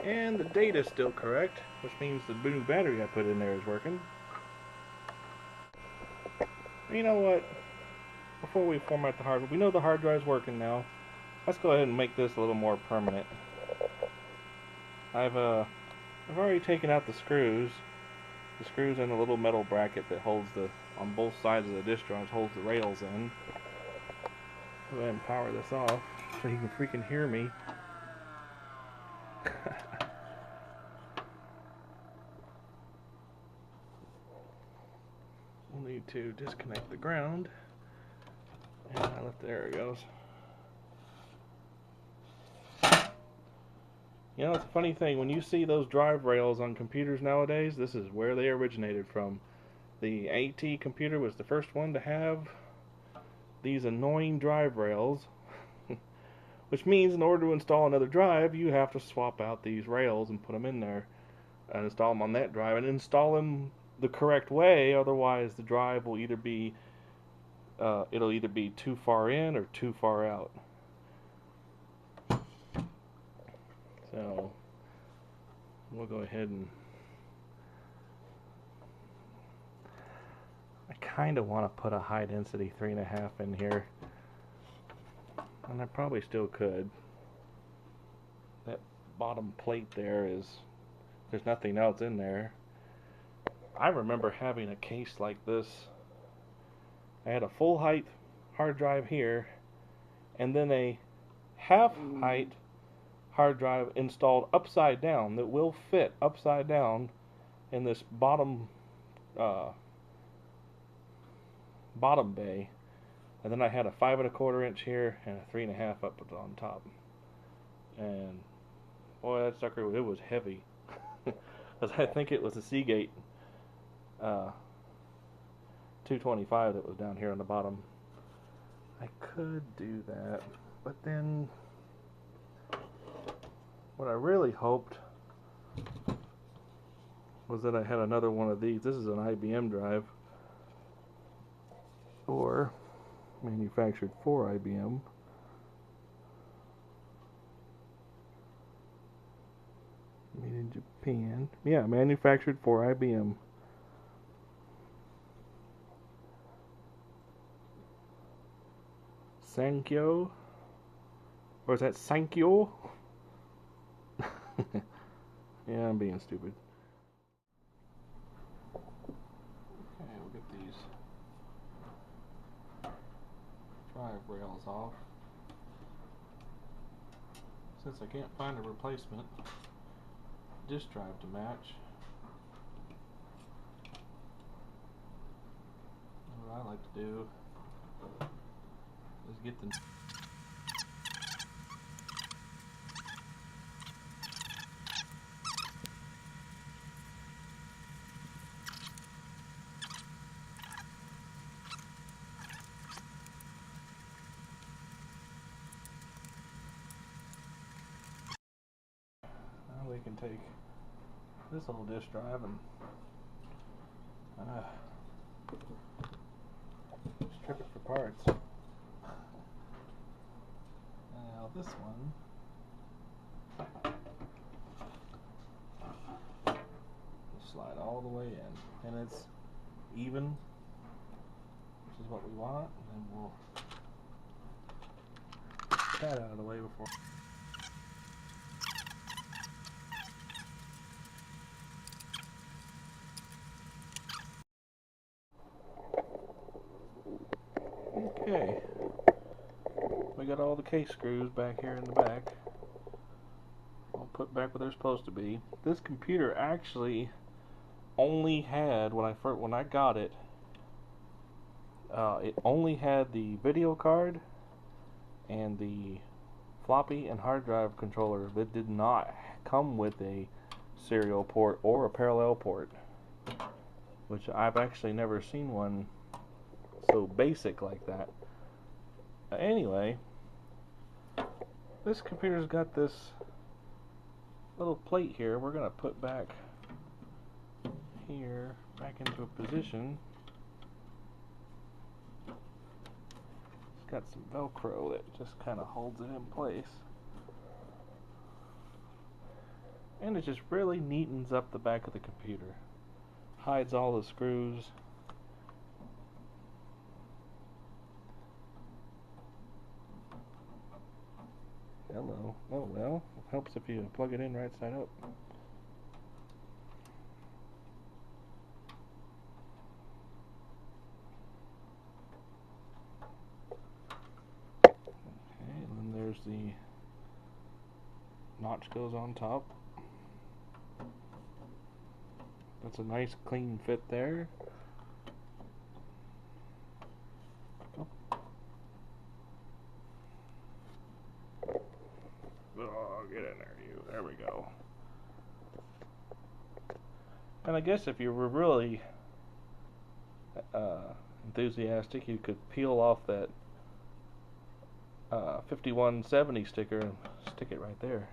And the data is still correct, which means the new battery I put in there is working. You know what? Before we format the hardware, we know the hard drive's working now. Let's go ahead and make this a little more permanent. I've already taken out the screws. The screws in the little metal bracket that holds on both sides of the disk drive holds the rails in. Go ahead and power this off so you can freaking hear me. We'll need to disconnect the ground. And there it goes. You know, it's a funny thing. When you see those drive rails on computers nowadays, this is where they originated from. The AT computer was the first one to have these annoying drive rails, which means in order to install another drive, you have to swap out these rails and put them in there and install them on that drive and install them the correct way. Otherwise, the drive will either be it'll either be too far in or too far out. So we'll go ahead and I kind of want to put a high density 3.5 in here, and I probably still could. That bottom plate there's nothing else in there. I remember having a case like this. I had a full height hard drive here and then a half height hard drive installed upside down that will fit upside down in this bottom bay, and then I had a 5.25 inch here and a 3.5 up on top. And boy, that sucker, it was heavy. I think it was a Seagate 225 that was down here on the bottom. I could do that, but then what I really hoped was that I had another one of these. This is an IBM drive, or manufactured for IBM. Made in Japan. Yeah, manufactured for IBM. Sankyo? Or is that Sankyo? Yeah, I'm being stupid. Okay, we'll get these drive rails off. Since I can't find a replacement disk drive to match, what I like to do is get the we can take this old disk drive and strip it for parts. Now this one will slide all the way in, and it's even, which is what we want, and then we'll get that out of the way before. Okay, we got all the case screws back here in the back. I'll put back where they're supposed to be. This computer actually only had, when I got it, it only had the video card and the floppy and hard drive controller. It did not come with a serial port or a parallel port, which I've actually never seen one so basic like that. Anyway, this computer's got this little plate here we're gonna put back here, back into a position. It's got some Velcro that just kind of holds it in place. And it just really neatens up the back of the computer. Hides all the screws. Hello. Oh well, it helps if you plug it in right side up. Okay, and then there's the notch goes on top. That's a nice clean fit there. Oh, get in there, you. There we go. And I guess if you were really enthusiastic, you could peel off that 5170 sticker and stick it right there.